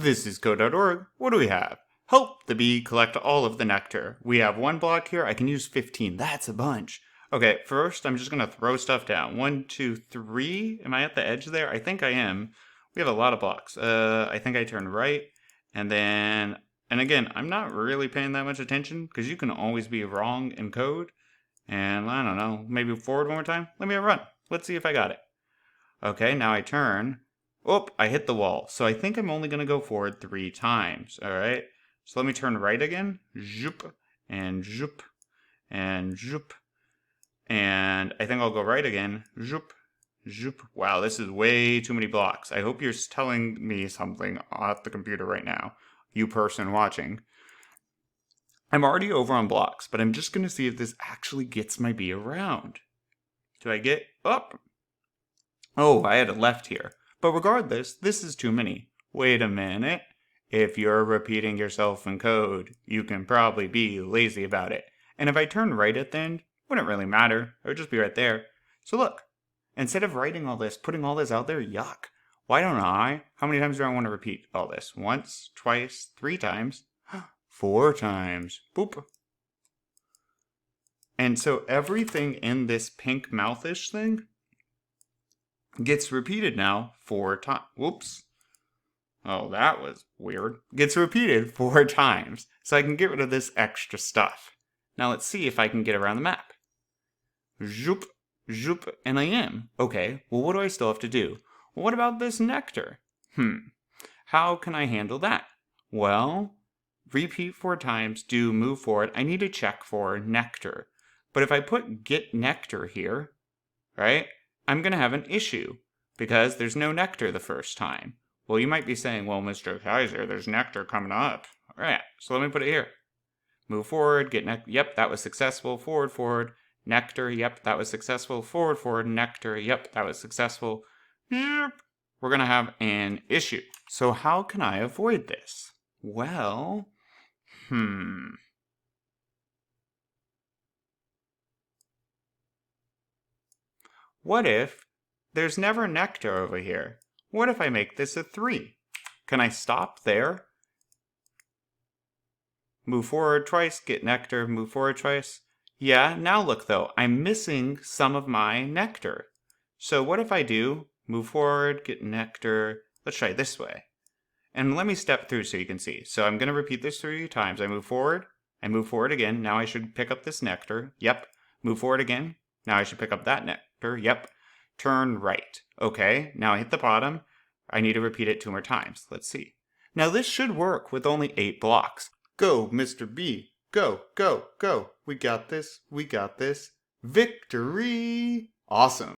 This is code.org. What do we have? Help the bee collect all of the nectar. We have one block here. I can use 15. That's a bunch. Okay, first I'm just going to throw stuff down. 1, 2, 3. Am I at the edge there? I think I am. We have a lot of blocks. I think I turn right. And then, and again, I'm not really paying that much attention because you can always be wrong in code. And I don't know, maybe forward one more time? Let me run. Let's see if I got it. Okay, now I turn. Oh, I hit the wall. So I think I'm only going to go forward 3 times. All right. So let me turn right again. Zoop, and zoop, and zoop. And I think I'll go right again. Zoop, zoop. Wow, this is way too many blocks. I hope you're telling me something off the computer right now, you person watching. I'm already over on blocks, but I'm just going to see if this actually gets my bee around. Do I get up? Oh, I had a left here. But regardless, this is too many. Wait a minute. If you're repeating yourself in code, you can probably be lazy about it. And if I turn right at the end, wouldn't really matter. It would just be right there. So look, instead of writing all this, putting all this out there, yuck. Why don't I? How many times do I want to repeat all this? Once, twice, 3 times, 4 times. Boop. And so everything in this pink mouthish thing gets repeated now 4 times. Whoops. Oh, that was weird. Gets repeated 4 times. So I can get rid of this extra stuff. Now let's see if I can get around the map. Zoop, zoop, and I am. Okay, well what do I still have to do? Well, what about this nectar? How can I handle that? Well, repeat 4 times, do move forward. I need to check for nectar. But if I put get nectar here, right, I'm going to have an issue because there's no nectar the first time. Well, you might be saying, well, Mr. Kaiser, there's nectar coming up. All right, so let me put it here. Move forward, get nectar. Yep, that was successful. Forward, forward. Nectar. Yep, that was successful. Forward, forward. Nectar. Yep, that was successful. Yep. We're going to have an issue. So how can I avoid this? Well, What if there's never nectar over here? What if I make this a 3? Can I stop there? Move forward twice, get nectar, move forward twice. Yeah, now look though, I'm missing some of my nectar. So what if I do move forward, get nectar? Let's try it this way. And let me step through so you can see. So I'm going to repeat this 3 times. I move forward again. Now I should pick up this nectar. Yep. Move forward again. Now I should pick up that nectar. Yep. Turn right. Okay, now I hit the bottom. I need to repeat it 2 more times. Let's see. Now this should work with only 8 blocks. Go, Mr. B. Go, go, go. We got this. We got this. Victory! Awesome.